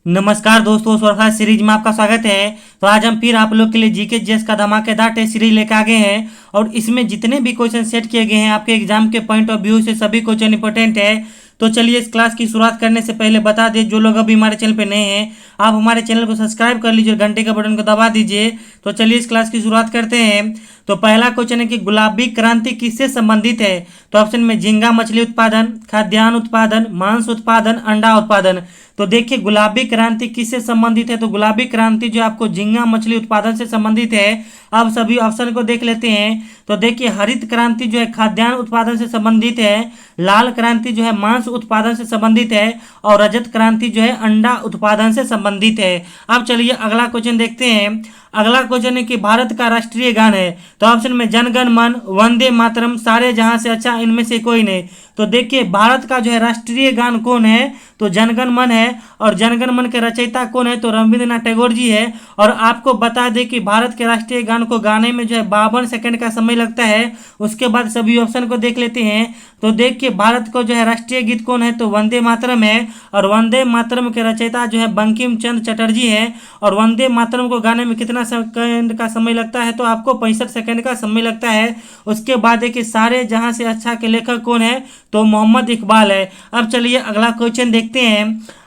नमस्कार दोस्तों, स्वरफा सीरीज में आपका स्वागत है। तो आज हम फिर आप लोग के लिए जीके जेस का धमाकेदार टेस्ट सीरीज लेकर आ गए हैं और इसमें जितने भी क्वेश्चन सेट किए गए हैं आपके एग्जाम के पॉइंट ऑफ व्यू से सभी क्वेश्चन इंपॉर्टेंट है। तो चलिए इस क्लास की शुरुआत करने से पहले बता दें, जो लोग अभी हमारे चैनल पे नए हैं आप हमारे चैनल को सब्सक्राइब कर लीजिए, घंटे का बटन को दबा दीजिए। तो चलिए इस क्लास की शुरुआत करते हैं। तो पहला क्वेश्चन है कि गुलाबी क्रांति किससे संबंधित है। तो ऑप्शन में झींगा मछली उत्पादन, खाद्यान्न उत्पादन, मांस उत्पादन, अंडा उत्पादन। तो देखिए गुलाबी क्रांति किससे संबंधित है। तो गुलाबी क्रांति जो आपको झींगा मछली उत्पादन से संबंधित है। अब सभी ऑप्शन को देख लेते हैं। तो देखिए हरित क्रांति जो है खाद्यान्न उत्पादन से संबंधित है, लाल क्रांति जो है मांस उत्पादन से संबंधित है और रजत क्रांति जो है अंडा उत्पादन से संबंधित है। अब चलिए अगला क्वेश्चन देखते हैं। अगला क्वेश्चन है कि भारत का राष्ट्रीय गान है। तो ऑप्शन में जन गण मन, वंदे मातरम, सारे जहां से अच्छा इनमें से कोई नहीं। तो देखिए भारत का जो है राष्ट्रीय गान कौन है। तो जनगण मन है और जनगण मन के रचयिता कौन है। तो रविंद्रनाथ टैगोर जी है। और आपको बता दें कि भारत के राष्ट्रीय गान को गाने में जो है 52 सेकंड का समय लगता है। उसके बाद सभी ऑप्शन को देख लेते हैं। तो देखिए भारत को जो है राष्ट्रीय गीत कौन है। तो वंदे मातरम है और वंदे मातरम के रचयिता जो है बंकिम चंद्र चटर्जी है। और वंदे मातरम को गाने में कितना सेकंड का समय लगता है। तो आपको 65 सेकंड का समय लगता है। उसके बाद देखिए सारे जहां से अच्छा के लेखक कौन है। तो मोहम्मद इकबाल है। अब चलिए अगला क्वेश्चन देखते हैं।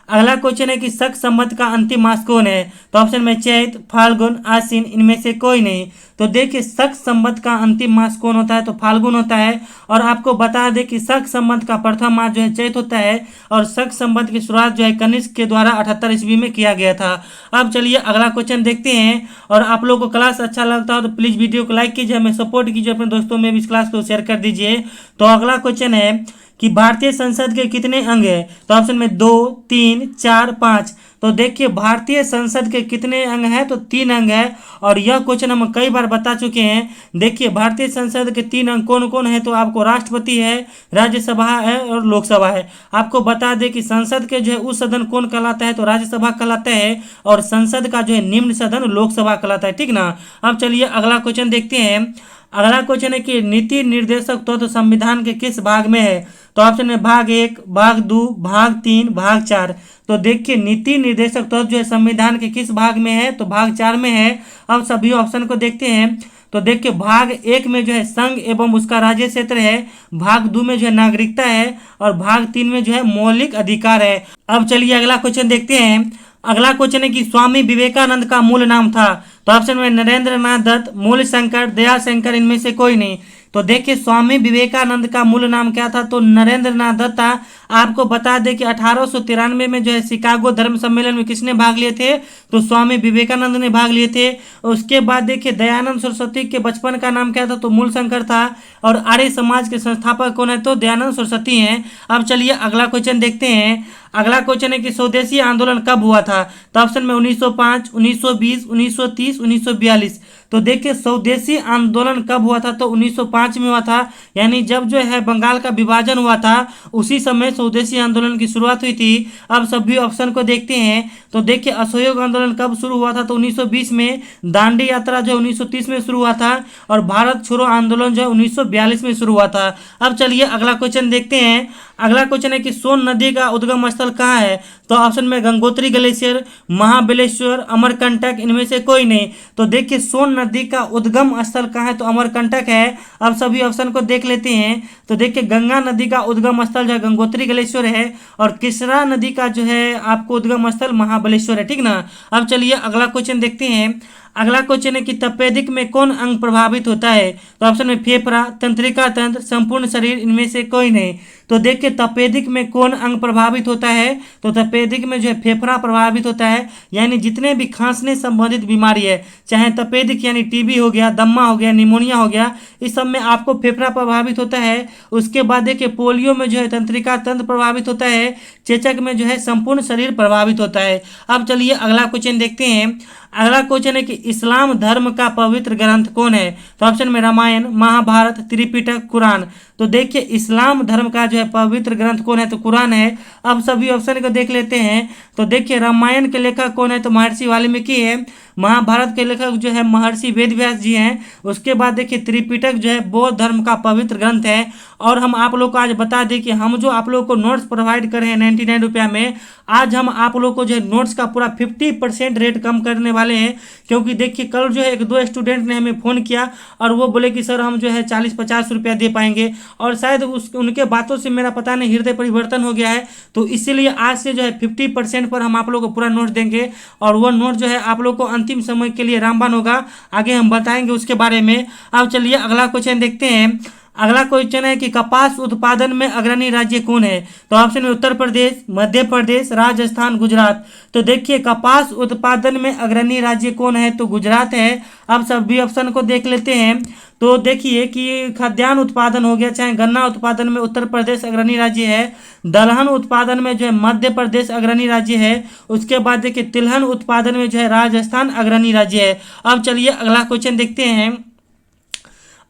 अगला क्वेश्चन है कि शक संवत का अंतिम मास कौन है। तो ऑप्शन में चैत, फाल्गुन, आश्विन, इनमें से कोई नहीं। तो देखिए शक संवत का अंतिम मास कौन होता है। तो फाल्गुन होता है। और आपको बता दें कि शक संवत का प्रथम मास जो है चैत होता है और शक संवत की शुरुआत जो है कनिष्क के द्वारा 78 ईस्वी में किया गया था। अब चलिए अगला क्वेश्चन देखते हैं। और आप लोगों को क्लास अच्छा लगता हो तो प्लीज वीडियो को लाइक कीजिए, हमें सपोर्ट कीजिए, अपने दोस्तों में भी इस क्लास को शेयर कर दीजिए। तो अगला क्वेश्चन है कि भारतीय संसद के कितने अंग है। तो ऑप्शन में 2, 3, 4, 5। तो देखिए भारतीय संसद के कितने अंग हैं। तो 3 अंग है। और यह क्वेश्चन हम कई बार बता चुके हैं। देखिए भारतीय संसद के 3 अंग कौन कौन है। तो आपको राष्ट्रपति है, राज्यसभा है और लोकसभा है। आपको बता दें कि संसद के जो है उस सदन कौन कहलाता है। तो राज्यसभा कहलाता है और संसद का जो है निम्न सदन लोकसभा कहलाता है, ठीक ना। अब चलिए अगला क्वेश्चन देखते हैं। अगला क्वेश्चन है कि नीति निर्देशक तत्व तो संविधान के किस भाग में है। तो ऑप्शन में भाग 1, भाग 2, भाग 3, भाग 4। तो देखिए नीति निर्देशक तत्व जो है संविधान के किस भाग में है। तो भाग 4 में है। अब सभी ऑप्शन को देखते हैं। तो देखिए भाग 1 में जो है संघ एवं उसका राज्य क्षेत्र है, भाग 2 में जो है नागरिकता है और भाग 3 में जो है मौलिक अधिकार है। अब चलिए अगला क्वेश्चन देखते हैं। अगला क्वेश्चन है कि स्वामी विवेकानंद का मूल नाम था। तो ऑप्शन में नरेंद्र नाथ दत्त, मूल शंकर, दया शंकर, इनमें से कोई नहीं। तो देखिए स्वामी विवेकानंद का मूल नाम क्या था। तो नरेंद्र नाथ दत्त था। आपको बता दें कि 1893 में जो है शिकागो धर्म सम्मेलन में किसने भाग लिए थे। तो स्वामी विवेकानंद ने भाग लिए थे। उसके बाद देखिए दयानंद सरस्वती के बचपन का नाम क्या था। तो मूल शंकर था। और आर्य समाज के संस्थापक कौन है। तो दयानंद सरस्वती हैं। अब चलिए अगला क्वेश्चन देखते हैं। अगला क्वेश्चन है कि स्वदेशी आंदोलन कब हुआ था। तो ऑप्शन में 1905, 1920, 1930, 1942। तो देखिए स्वदेशी आंदोलन कब हुआ था। तो 1905 में हुआ था। यानी जब जो है बंगाल का विभाजन हुआ था उसी समय स्वदेशी आंदोलन की शुरुआत हुई थी। अब सभी ऑप्शन को देखते हैं। तो देखिए असहयोग आंदोलन कब शुरू हुआ था। तो 1920 में। दांडी यात्रा जो 1930 में शुरू हुआ था और भारत छोड़ो आंदोलन जो है 1942 में शुरू हुआ था। अब चलिए अगला क्वेश्चन देखते हैं। अगला क्वेश्चन है कि सोन नदी का उद्गम स्थल कहाँ है। तो ऑप्शन में गंगोत्री ग्लेशियर, महाबलेश्वर, अमरकंटक, इनमें से कोई नहीं। तो देखिए सोन नदी का उद्गम स्थल कहाँ है। तो अमरकंटक है। अब सभी ऑप्शन को देख लेते हैं। तो देखिए गंगा नदी का उद्गम स्थल जो है गंगोत्री ग्लेशियर है और कृष्णा नदी का जो है आपको उद्गम स्थल महाबलेश्वर है, ठीक ना। अब चलिए अगला क्वेश्चन देखते हैं। अगला क्वेश्चन है कि तपेदिक में कौन अंग प्रभावित होता है। तो ऑप्शन में फेफड़ा, तंत्रिका तंत्र, संपूर्ण शरीर, इनमें से कोई नहीं। तो देखिए तपेदिक में कौन अंग प्रभावित होता है। तो तपेदिक में जो है फेफड़ा प्रभावित होता है। यानी जितने भी खांसने संबंधित बीमारी है, चाहे तपेदिक यानी टीबी हो गया, दम्मा हो गया, निमोनिया हो गया, इस सब में आपको फेफड़ा प्रभावित होता है। उसके बाद देखिए पोलियो में जो है तंत्रिका तंत्र प्रभावित होता है। चेचक में जो है संपूर्ण शरीर प्रभावित होता है। अब चलिए अगला क्वेश्चन देखते हैं। अगला क्वेश्चन है कि इस्लाम धर्म का पवित्र ग्रंथ कौन है। तो ऑप्शन में रामायण, महाभारत, त्रिपिटक, कुरान। तो देखिए इस्लाम धर्म का जो है पवित्र ग्रंथ कौन है। तो कुरान है। अब सभी ऑप्शन को देख लेते हैं। तो देखिए रामायण के लेखक कौन है। तो महर्षि वाल्मीकि है। महाभारत के लेखक जो है महर्षि वेद व्यास जी हैं। उसके बाद देखिए त्रिपिटक जो है बौद्ध धर्म का पवित्र ग्रंथ है। और हम आप लोग को आज बता दें कि हम जो आप लोग को नोट्स प्रोवाइड कर रहे हैं 99 रुपया में, आज हम आप लोग को जो है नोट्स का पूरा 50% रेट कम करने वाले हैं। क्योंकि देखिए कल जो है एक दो स्टूडेंट ने हमें फ़ोन किया और वो बोले कि सर हम जो है 40-50 रुपया दे पाएंगे, और शायद उनके बातों से मेरा पता नहीं हृदय परिवर्तन हो गया है। तो इसीलिए आज से जो है 50% पर हम आप लोग को पूरा नोट देंगे, और वो नोट जो है आप लोग को अंतिम समय के लिए रामबाण होगा। आगे हम बताएंगे उसके बारे में। अब चलिए अगला क्वेश्चन देखते हैं। अगला क्वेश्चन है कि कपास उत्पादन में अग्रणी राज्य कौन है? तो ऑप्शन में उत्तर प्रदेश, मध्य प्रदेश, राजस्थान, गुजरात। तो देखिए कपास उत्पादन में अग्रणी राज्य कौन है? तो गुजरात है। अब सभी ऑप्शन को देख लेते हैं। तो देखिए कि खाद्यान्न उत्पादन हो गया, चाहे गन्ना उत्पादन में उत्तर प्रदेश अग्रणी राज्य है। दलहन उत्पादन में जो है मध्य प्रदेश अग्रणी राज्य है। उसके बाद देखिए तिलहन उत्पादन में जो है राजस्थान अग्रणी राज्य है। अब चलिए अगला क्वेश्चन देखते हैं।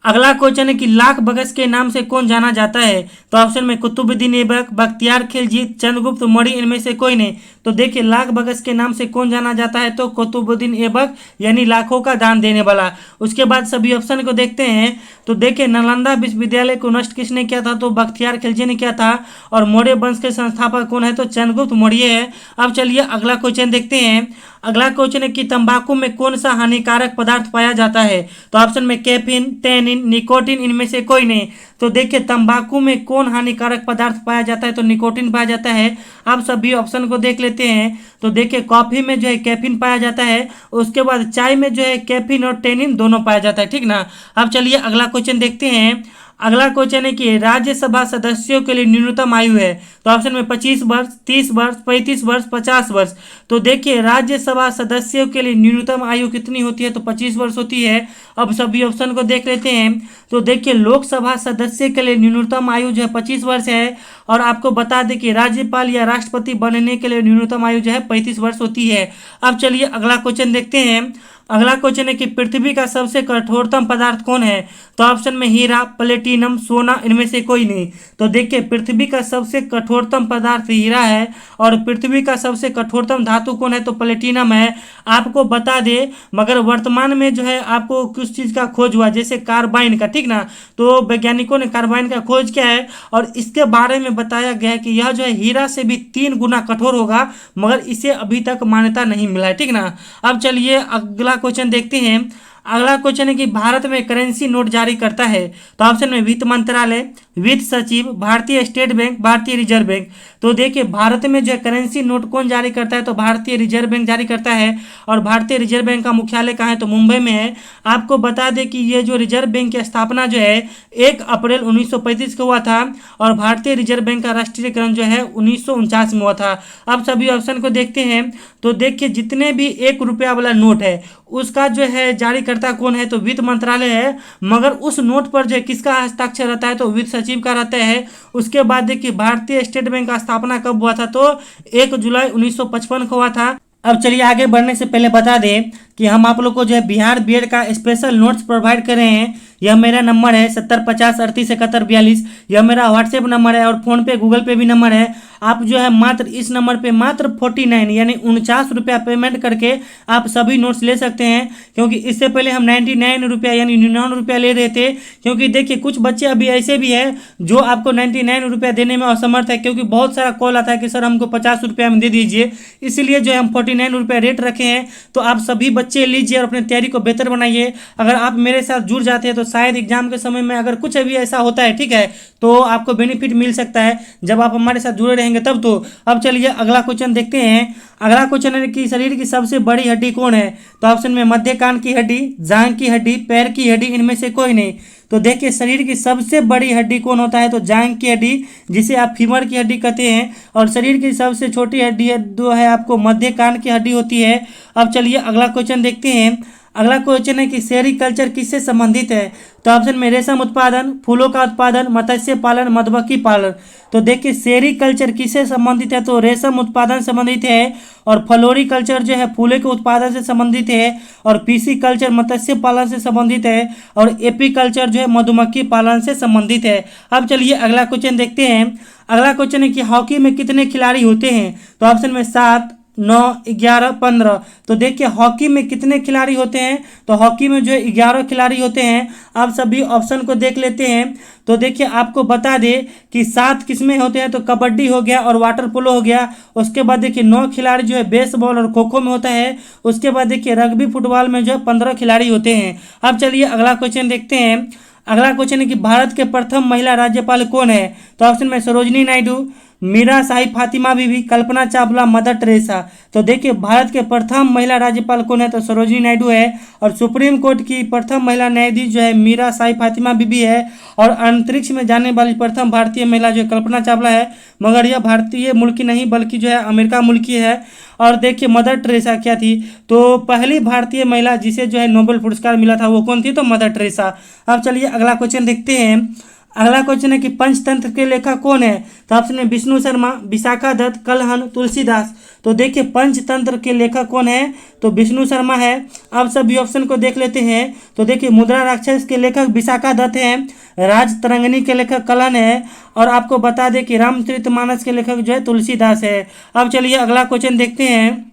अगला क्वेश्चन है कि लाख बगस के नाम से कौन जाना जाता है? तो ऑप्शन में कुतुबुद्दीन ऐबक, बख्तियार खिलजी, चंद्रगुप्त मौर्य, इनमें से कोई नहीं। तो देखिए लाख बगस के नाम से कौन जाना जाता है? तो कुतुबुद्दीन ऐबक, यानी लाखों का दान देने वाला। उसके बाद सभी ऑप्शन को देखते हैं। तो देखिए नालंदा विश्वविद्यालय को नष्ट किसने किया था? तो बख्तियार खिलजी ने किया था। और मौर्य वंश के संस्थापक कौन है? तो चंद्रगुप्त मौर्य है। अब चलिए अगला क्वेश्चन देखते हैं। अगला क्वेश्चन है कि तंबाकू में कौन सा हानिकारक पदार्थ पाया जाता है? तो ऑप्शन में कैफीन, टैनिन, निकोटिन, इनमें से कोई नहीं। तो देखिए तंबाकू में कौन हानिकारक पदार्थ पाया जाता है? तो निकोटिन पाया जाता है। आप सभी ऑप्शन को देख लेते हैं। तो देखिए कॉफी में जो है कैफीन पाया जाता है। उसके बाद चाय में जो है कैफीन और टैनिन दोनों पाया जाता है, ठीक ना। अब चलिए अगला क्वेश्चन देखते हैं। अगला क्वेश्चन है कि राज्यसभा सदस्यों के लिए न्यूनतम आयु है? तो ऑप्शन में 25 वर्ष, 30 वर्ष, 35 वर्ष, 50 वर्ष। तो देखिए राज्यसभा सदस्यों के लिए न्यूनतम आयु कितनी होती है? तो 25 वर्ष होती है। अब सभी ऑप्शन को देख लेते हैं। तो देखिए लोकसभा सदस्य के लिए न्यूनतम आयु जो है 25 वर्ष है। और आपको बता दें कि राज्यपाल या राष्ट्रपति बनने के लिए न्यूनतम आयु जो है 35 वर्ष होती है। अब चलिए अगला क्वेश्चन देखते हैं। अगला क्वेश्चन है कि पृथ्वी का सबसे कठोरतम पदार्थ कौन है? तो ऑप्शन में हीरा, प्लेटिनम, सोना, इनमें से कोई नहीं। तो देखिए पृथ्वी का सबसे कठोरतम पदार्थ हीरा है। और पृथ्वी का सबसे कठोरतम धातु कौन है? तो प्लेटिनम है। आपको बता दे मगर वर्तमान में जो है आपको किस चीज़ का खोज हुआ, जैसे कार्बाइन का, ठीक ना। तो वैज्ञानिकों ने कार्बाइन का खोज किया है और इसके बारे में बताया गया है कि यह जो है हीरा से भी 3 गुना कठोर होगा, मगर इसे अभी तक मान्यता नहीं मिला है, ठीक ना। अब चलिए अगला क्वेश्चन देखते हैं। अगला क्वेश्चन है कि भारत में करेंसी नोट जारी करता है? तो ऑप्शन में वित्त मंत्रालय, वित्त सचिव, भारतीय स्टेट बैंक, भारतीय रिजर्व बैंक। तो देखिए भारत में जो है करेंसी नोट कौन जारी करता है? तो भारतीय रिजर्व बैंक जारी करता है। और भारतीय रिजर्व बैंक का मुख्यालय कहाँ है? तो मुंबई में है। आपको बता दें कि ये जो रिजर्व बैंक की स्थापना जो है 1 अप्रैल 1935 को हुआ था। और भारतीय रिजर्व बैंक का राष्ट्रीयकरण जो है 1949 में हुआ था। अब सभी ऑप्शन को देखते हैं। तो देखिए जितने भी 1 रुपया वाला नोट है उसका जो है जारीकर्ता कौन है? तो वित्त मंत्रालय है। मगर उस नोट पर जो है किसका हस्ताक्षर रहता है? तो वित्त सचिव का रहता है। उसके बाद देखिए भारतीय स्टेट बैंक का स्थापना कब हुआ था? तो 1 जुलाई 1955 को हुआ था। अब चलिए आगे बढ़ने से पहले बता दें कि हम आप लोग को जो है बिहार बीएड का स्पेशल नोट्स प्रोवाइड कर रहे हैं। यह मेरा नंबर है 7050387142। यह मेरा व्हाट्सएप नंबर है और फ़ोन पे गूगल पे भी नंबर है। आप जो है मात्र इस नंबर पे मात्र 49 यानी 49 रुपया पेमेंट करके आप सभी नोट्स ले सकते हैं। क्योंकि इससे पहले हम 99 रुपया यानी 99 रुपया ले रहे थे। क्योंकि देखिए कुछ बच्चे अभी ऐसे भी हैं जो आपको 99 रुपया देने में असमर्थ है, क्योंकि बहुत सारा कॉल आता है कि सर हमको 50 रुपया में दे दीजिए। इसीलिए जो है हम 49 रुपया रेट रखे हैं। तो आप सभी बच्चे लीजिए और अपनी तैयारी को बेहतर बनाइए। अगर आप मेरे साथ जुड़ जाते हैं तो शायद एग्जाम के समय में अगर कुछ अभी ऐसा होता है, ठीक है, तो आपको बेनिफिट मिल सकता है जब आप हमारे साथ जुड़े रहेंगे तब। तो अब चलिए अगला क्वेश्चन देखते हैं। अगला क्वेश्चन है कि शरीर की सबसे बड़ी हड्डी कौन है? तो ऑप्शन में मध्य कान की हड्डी, जांघ की हड्डी, पैर की हड्डी, इनमें से कोई नहीं। तो देखिए शरीर की सबसे बड़ी हड्डी कौन होता है? तो जांघ की हड्डी, जिसे आप फीमर की हड्डी कहते हैं। और शरीर की सबसे छोटी हड्डी है जो है आपको मध्य कान की हड्डी होती है। अब चलिए अगला क्वेश्चन देखते हैं। अगला क्वेश्चन है कि सेरीकल्चर किससे संबंधित है? तो ऑप्शन में रेशम उत्पादन, फूलों का उत्पादन, मत्स्य पालन, मधुमक्खी पालन। तो देखिए सेरीकल्चर किससे संबंधित है? तो रेशम उत्पादन संबंधित है। और फ्लोरिकल्चर जो है फूलों के उत्पादन से संबंधित है। और पीसीकल्चर मत्स्य पालन से संबंधित है। और एपीकल्चर जो है मधुमक्खी पालन से संबंधित है। अब चलिए अगला क्वेश्चन देखते हैं। अगला क्वेश्चन है कि हॉकी में कितने खिलाड़ी होते हैं? तो ऑप्शन में 7, 9, 11, 15। तो देखिए हॉकी में कितने खिलाड़ी होते हैं, तो हॉकी में जो है 11 खिलाड़ी होते हैं। आप सभी ऑप्शन को देख लेते हैं। तो देखिए आपको बता दें कि 7 किस्में होते हैं, तो कबड्डी हो गया और वाटर पोलो हो गया। उसके बाद देखिए 9 खिलाड़ी जो है बेसबॉल और खो खो में होता है। उसके बाद देखिए रग्बी फुटबॉल में जो है 15 खिलाड़ी होते हैं। अब चलिए अगला क्वेश्चन देखते हैं। अगला क्वेश्चन है कि भारत के प्रथम महिला राज्यपाल कौन है, तो ऑप्शन में सरोजनी नायडू, मीरा साहिब फातिमा बीबी, कल्पना चावला, मदर टेरेसा। तो देखिए भारत के प्रथम महिला राज्यपाल कौन है, तो सरोजनी नायडू है। और सुप्रीम कोर्ट की प्रथम महिला न्यायाधीश जो है मीरा साहिब फातिमा बीबी है। और अंतरिक्ष में जाने वाली प्रथम भारतीय महिला जो है कल्पना चावला है, मगर यह भारतीय मुल्क की नहीं बल्कि जो है अमेरिका मुल्क की है। और देखिए मदर टेरेसा क्या थी, तो पहली भारतीय महिला जिसे जो है नोबेल पुरस्कार मिला था वो कौन थी, तो मदर टेरेसा। अब चलिए अगला क्वेश्चन देखते हैं। अगला क्वेश्चन है कि पंचतंत्र के लेखक कौन है, तो ऑप्शन में विष्णु शर्मा, विशाखा दत्त, कलहन, तुलसीदास। तो देखिए पंचतंत्र के लेखक कौन है, तो विष्णु शर्मा है। अब सभी ऑप्शन को देख लेते हैं। तो देखिए मुद्रा राक्षस के लेखक विशाखा दत्त हैं, राज तरंगिणी के लेखक कलहन है, और आपको बता दें कि रामचरितमानस के लेखक जो है तुलसीदास है। अब चलिए अगला क्वेश्चन देखते हैं।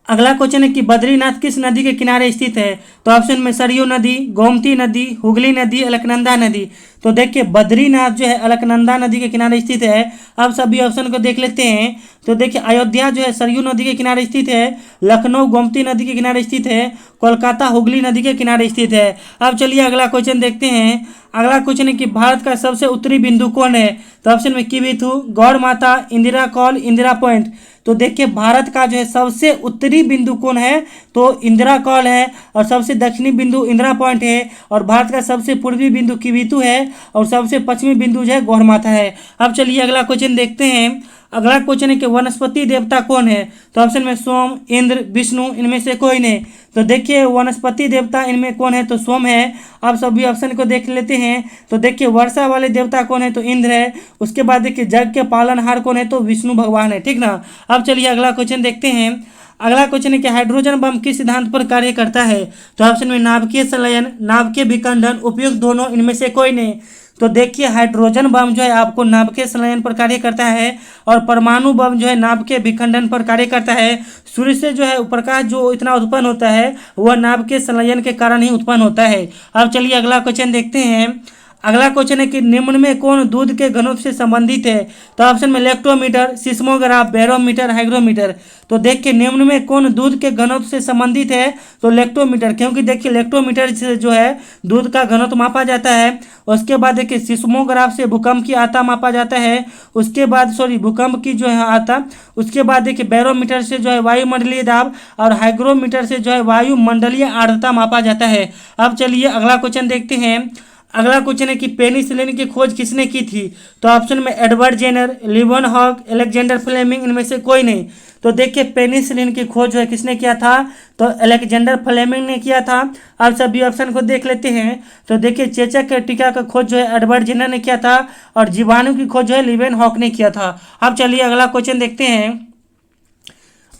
अगला क्वेश्चन है कि बद्रीनाथ किस नदी के किनारे स्थित है, तो ऑप्शन में सरयू नदी, गोमती नदी, हुगली नदी, अलकनंदा नदी। तो देखिए बद्रीनाथ जो है अलकनंदा नदी के किनारे स्थित है। अब सभी ऑप्शन को देख लेते हैं। तो देखिए अयोध्या जो है सरयू नदी के किनारे स्थित है, लखनऊ गोमती नदी के किनारे स्थित है, कोलकाता हुगली नदी के किनारे स्थित है। अब चलिए अगला क्वेश्चन देखते हैं। अगला क्वेश्चन है कि भारत का सबसे उत्तरी बिंदु कौन है, तो ऑप्शन में किबिथु, गौड़ माता, इंदिरा कॉल, इंदिरा पॉइंट। तो देखिए भारत का जो है सबसे उत्तरी बिंदु कौन है, तो इंदिरा कॉल है। और सबसे दक्षिणी बिंदु इंदिरा पॉइंट है। और भारत का सबसे पूर्वी बिंदु किबिथु है। और सबसे पश्चिमी बिंदु जो है गौड़ माता है। अब चलिए अगला क्वेश्चन देखते हैं। अगला क्वेश्चन है कि वनस्पति देवता कौन है, तो ऑप्शन में सोम, इंद्र, विष्णु, इनमें से कोई नहीं। तो देखिए वनस्पति देवता इनमें कौन है, तो सोम है। अब सभी ऑप्शन को देख लेते हैं। तो देखिए वर्षा वाले देवता कौन है, तो इंद्र है। उसके बाद देखिए जग के पालनहार कौन है, तो विष्णु भगवान है, ठीक ना। अब चलिए अगला क्वेश्चन देखते हैं। अगला क्वेश्चन है कि हाइड्रोजन बम किस सिद्धांत पर कार्य करता है, तो ऑप्शन में नाभिकीय संलयन, नाभिकीय विखंडन, उपयुक्त दोनों, इनमें से कोई नहीं। तो देखिए हाइड्रोजन बम जो है आपको नाभिकीय संलयन पर कार्य करता है। और परमाणु बम जो है नाभिकीय विखंडन पर कार्य करता है। सूर्य से जो है प्रकाश जो इतना उत्पन्न होता है वह नाभिकीय संलयन के कारण ही उत्पन्न होता है। अब चलिए अगला क्वेश्चन देखते हैं। अगला क्वेश्चन है कि निम्न में कौन दूध के घनत्व से संबंधित है, तो ऑप्शन में लैक्टोमीटर, सिस्मोग्राफ, बैरोमीटर, हाइग्रोमीटर। तो देखिए निम्न में कौन दूध के घनत्व से संबंधित है, तो लैक्टोमीटर, क्योंकि देखिए लैक्टोमीटर से जो है दूध का घनत्व मापा जाता है। उसके बाद देखिए सिस्मोग्राफ से भूकंप की आता मापा जाता है। उसके बाद भूकंप की जो है आता। उसके बाद देखिए बैरोमीटर से जो है वायुमंडलीय दाब, और हाइग्रोमीटर से जो है वायुमंडलीय आर्द्रता मापा जाता है। अब चलिए अगला क्वेश्चन देखते हैं। अगला क्वेश्चन है कि पेनिसिलिन की खोज किसने की थी, तो ऑप्शन में एडवर्ड जेनर, लिवन-हॉग, अलेक्जेंडर फ्लेमिंग, इनमें से कोई नहीं। तो देखिए पेनिसिलिन की खोज जो है किसने किया था, तो अलेक्जेंडर फ्लेमिंग ने किया था। अब सभी ऑप्शन को देख लेते हैं। तो देखिए चेचक के टीका का खोज जो है एडवर्ड जेनर ने किया था। और जीवाणु की खोज जो है लिवन-हॉग ने किया था। अब चलिए अगला क्वेश्चन देखते हैं।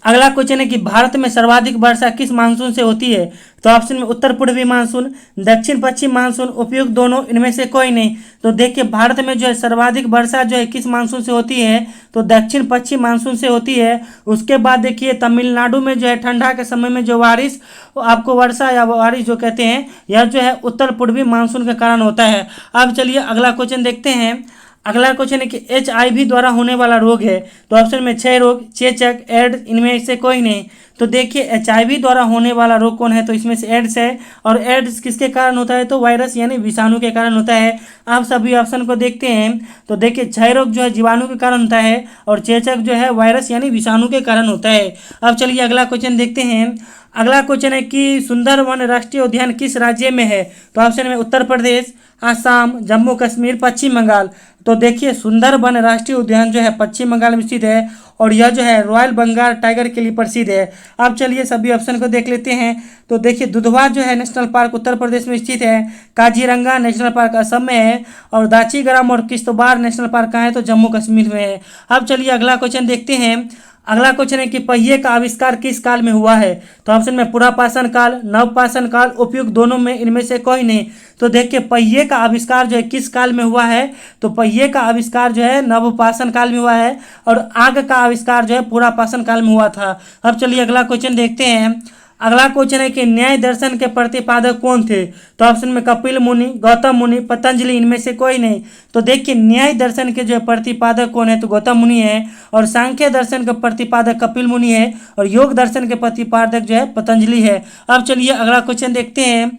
अगला क्वेश्चन है कि भारत में सर्वाधिक वर्षा किस मानसून से होती है, तो ऑप्शन में उत्तर पूर्वी मानसून, दक्षिण पश्चिम मानसून, उपयुक्त दोनों, इनमें से कोई नहीं। तो देखिए भारत में जो है सर्वाधिक वर्षा जो है किस मानसून से होती है, तो दक्षिण पश्चिम मानसून से होती है। उसके बाद देखिए तमिलनाडु में जो है ठंडा के समय में जो बारिश आपको वर्षा या बारिश जो कहते हैं, यह जो है उत्तर पूर्वी मानसून के कारण होता है। अब चलिए अगला क्वेश्चन देखते हैं। अगला क्वेश्चन है कि HIV द्वारा होने वाला रोग है, तो ऑप्शन में क्षय रोग, चेचक, एड्स, इनमें से कोई नहीं। तो देखिए HIV द्वारा होने वाला रोग कौन है, तो इसमें से एड्स है। और एड्स किसके कारण होता है, तो वायरस यानी विषाणु के कारण होता है। आप सभी ऑप्शन को देखते हैं। तो देखिए क्षय रोग जो है जीवाणु के कारण होता है, और चेचक जो है वायरस यानी विषाणु के कारण होता है। अब चलिए अगला क्वेश्चन देखते हैं। अगला क्वेश्चन है कि सुंदरवन राष्ट्रीय उद्यान किस राज्य में है, तो ऑप्शन में उत्तर प्रदेश, आसाम, जम्मू कश्मीर, पश्चिम बंगाल। तो देखिए सुंदरवन राष्ट्रीय उद्यान जो है पश्चिम बंगाल में स्थित है। और यह जो है रॉयल बंगाल टाइगर के लिए प्रसिद्ध है। अब चलिए सभी ऑप्शन को देख लेते हैं। तो देखिए दुधवा जो है नेशनल पार्क उत्तर प्रदेश में स्थित है। काजीरंगा नेशनल पार्क असम में है। और दाचीग्राम और किश्तवाड़ नेशनल पार्क कहाँ है, तो जम्मू कश्मीर में है। अब चलिए अगला क्वेश्चन देखते हैं। अगला क्वेश्चन है कि पहिए का आविष्कार किस काल में हुआ है? तो ऑप्शन में पुरापाषाण काल, नवपाषाण काल, उपयुक्त दोनों में इनमें से कोई नहीं। तो देखिए पहिए का आविष्कार जो है किस काल में हुआ है? तो पहिए का आविष्कार जो है नवपाषाण काल में हुआ है और आग का आविष्कार जो है पुरापाषाण काल में हुआ था। अब चलिए अगला क्वेश्चन देखते हैं। अगला क्वेश्चन है कि न्याय दर्शन के प्रतिपादक कौन थे? तो ऑप्शन में कपिल मुनि, गौतम मुनि, पतंजलि, इनमें से कोई नहीं। तो देखिए न्याय दर्शन के जो है प्रतिपादक कौन है? तो गौतम मुनि है और सांख्य दर्शन के प्रतिपादक कपिल मुनि है और योग दर्शन के प्रतिपादक जो है पतंजलि है। अब चलिए अगला क्वेश्चन देखते हैं।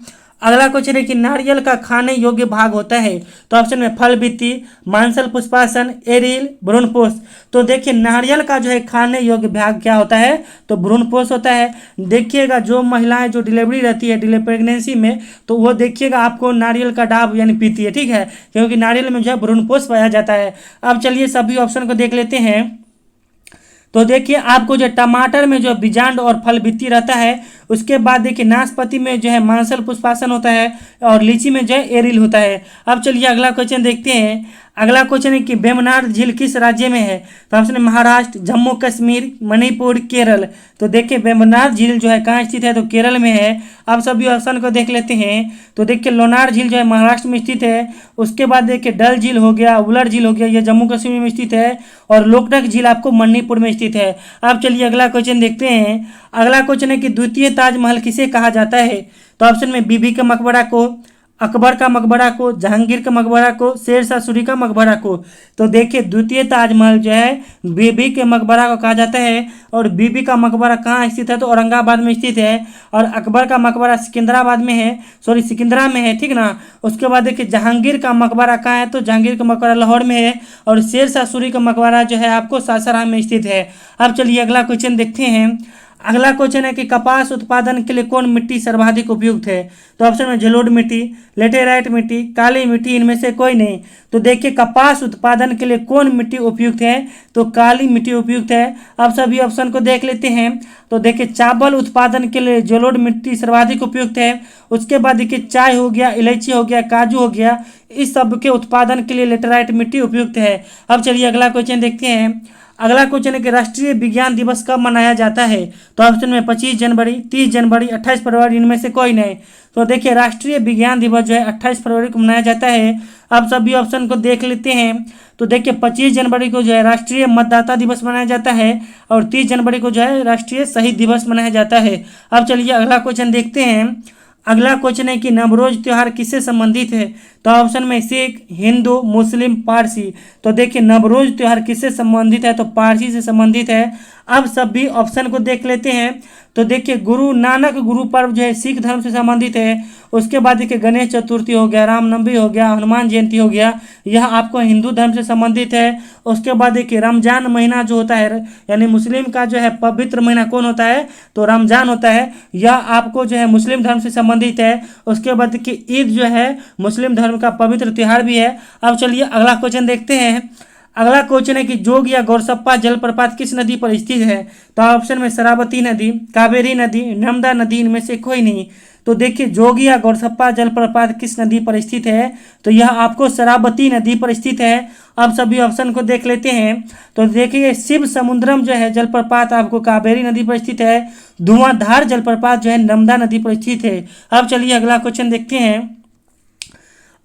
अगला क्वेश्चन है कि नारियल का खाने योग्य भाग होता है? तो ऑप्शन में फल भित्ति, मांसल पुष्पासन, एरिल, भ्रूणपोष। तो देखिए नारियल का जो है खाने योग्य भाग क्या होता है? तो भ्रूणपोष होता है। देखिएगा जो महिलाएं जो डिलीवरी रहती है प्रेगनेंसी में, तो वो देखिएगा आपको नारियल का डाब यानी पीती है, ठीक है, क्योंकि नारियल में जो है भ्रूणपोष पाया जाता है। अब चलिए सभी ऑप्शन को देख लेते हैं। तो देखिए आपको जो टमाटर में जो बीजांड और फल भित्ति रहता है, उसके बाद देखिए नाशपाती में जो है मांसल पुष्पासन होता है और लीची में जो है एरिल होता है। अब चलिए अगला क्वेश्चन देखते हैं। अगला क्वेश्चन है कि वेम्बनाड झील किस राज्य में है? तो ऑप्शन है महाराष्ट्र, जम्मू कश्मीर, मणिपुर, केरल। तो देखिए वेम्बनाड झील जो है कहाँ स्थित है? तो केरल में है। अब सभी ऑप्शन को देख लेते हैं। तो देखिए लोनार झील जो है महाराष्ट्र में स्थित है। उसके बाद देखिए डल झील हो गया, उलर झील हो गया, ये जम्मू कश्मीर में स्थित है और लोकटक झील आपको मणिपुर में स्थित है। अब चलिए अगला क्वेश्चन देखते हैं। अगला क्वेश्चन है कि द्वितीय ताजमहल किसे कहा जाता है? तो ऑप्शन में बीबी का मकबरा को, अकबर का मकबरा को, जहांगीर का मकबरा को, शेरशाह सूरी का मकबरा को। तो देखिए द्वितीय ताजमहल जो है बीबी के मकबरा को कहा जाता है और बीबी का मकबरा कहाँ स्थित है? तो औरंगाबाद में स्थित है और अकबर का मकबरा सिकंदराबाद में है, सॉरी सिकंदरा में है, ठीक ना। उसके बाद देखिए जहांगीर का मकबरा कहाँ है? तो जहांगीर का मकबरा लाहौर में है और शेरशाह सूरी का मकबरा जो है आपको सासाराम में स्थित है। अब चलिए अगला क्वेश्चन देखते हैं। अगला क्वेश्चन है कि कपास उत्पादन के लिए कौन मिट्टी सर्वाधिक उपयुक्त है? तो ऑप्शन में जलोढ़ मिट्टी, लेटेराइट मिट्टी, काली मिट्टी, इनमें से कोई नहीं। तो देखिए कपास उत्पादन के लिए कौन मिट्टी उपयुक्त है? तो काली मिट्टी उपयुक्त है। अब सभी ऑप्शन को देख लेते हैं। तो देखिए चावल उत्पादन के लिए जलोढ़ मिट्टी सर्वाधिक उपयुक्त है। उसके बाद देखिए चाय हो गया, इलायची हो गया, काजू हो गया, इस सब के उत्पादन के लिए लेटेराइट मिट्टी उपयुक्त है। अब चलिए अगला क्वेश्चन देखते हैं। अगला क्वेश्चन है कि राष्ट्रीय विज्ञान दिवस कब मनाया जाता है? तो ऑप्शन में 25 जनवरी, 30 जनवरी, 28 फरवरी, इनमें से कोई नहीं। तो देखिए राष्ट्रीय विज्ञान दिवस जो है 28 फरवरी को मनाया जाता है। अब सभी ऑप्शन को देख लेते हैं। तो देखिए 25 जनवरी को जो है राष्ट्रीय मतदाता दिवस मनाया जाता है और 30 जनवरी को जो है राष्ट्रीय शहीद दिवस मनाया जाता है। अब चलिए अगला क्वेश्चन देखते हैं। अगला क्वेश्चन है कि नवरोज त्यौहार किससे संबंधित है? तो ऑप्शन में सिख, हिंदू, मुस्लिम, पारसी। तो देखिए नवरोज त्यौहार किससे संबंधित है? तो पारसी से संबंधित है। अब सभी ऑप्शन को देख लेते हैं। तो देखिए गुरु नानक गुरु पर्व जो है सिख धर्म से संबंधित है। उसके बाद देखिए गणेश चतुर्थी हो गया, रामनवमी हो गया, हनुमान जयंती हो गया, यह आपको हिंदू धर्म से संबंधित है। उसके बाद देखिए रमजान महीना जो होता है यानी मुस्लिम का जो है पवित्र महीना कौन होता है? तो रमजान होता है, यह आपको जो है मुस्लिम धर्म से संबंधित है। उसके बाद देखिए ईद जो है मुस्लिम धर्म का पवित्र त्यौहार भी है। अब चलिए अगला क्वेश्चन देखते हैं। अगला क्वेश्चन है कि जोग या गौरसप्पा जलप्रपात किस नदी पर स्थित है? तो ऑप्शन में शरावती नदी, कावेरी नदी, नर्मदा नदी, इनमें से कोई नहीं। तो देखिए जोग या गौरसप्पा जलप्रपात किस नदी पर स्थित है? तो यह आपको शरावती नदी पर स्थित है। अब सभी ऑप्शन को देख लेते हैं। तो देखिए शिव समुद्रम जो है जलप्रपात आपको कावेरी नदी पर स्थित है। धुआंधार जलप्रपात जो है नर्मदा नदी पर स्थित है। अब चलिए अगला क्वेश्चन देखते हैं।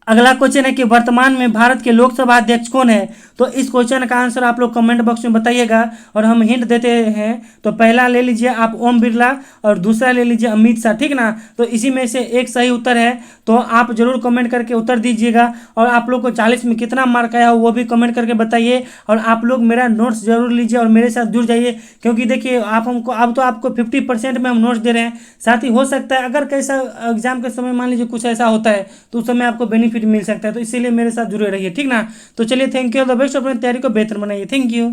अगला क्वेश्चन है कि वर्तमान में भारत के लोकसभा अध्यक्ष कौन है? तो इस क्वेश्चन का आंसर आप लोग कमेंट बॉक्स में बताइएगा और हम हिंट देते हैं। तो पहला ले लीजिए आप ओम बिरला और दूसरा ले लीजिए अमित शाह, ठीक ना। तो इसी में से एक सही उत्तर है, तो आप जरूर कमेंट करके उत्तर दीजिएगा और आप लोग को 40 में कितना मार्क आया हो वो भी कमेंट करके बताइए। और आप लोग मेरा नोट्स जरूर लीजिए और मेरे साथ जुड़ जाइए, क्योंकि देखिए आप हमको अब तो आपको 50% में हम नोट्स दे रहे हैं। साथ ही हो सकता है अगर कैसा एग्जाम के समय मान लीजिए कुछ ऐसा होता है तो उस समय आपको बेनिफिट मिल सकता है, तो इसीलिए मेरे साथ जुड़े रहिए, ठीक ना। तो चलिए थैंक यू, द बेस्ट, अपनी तैयारी को बेहतर बनाइए। Thank you.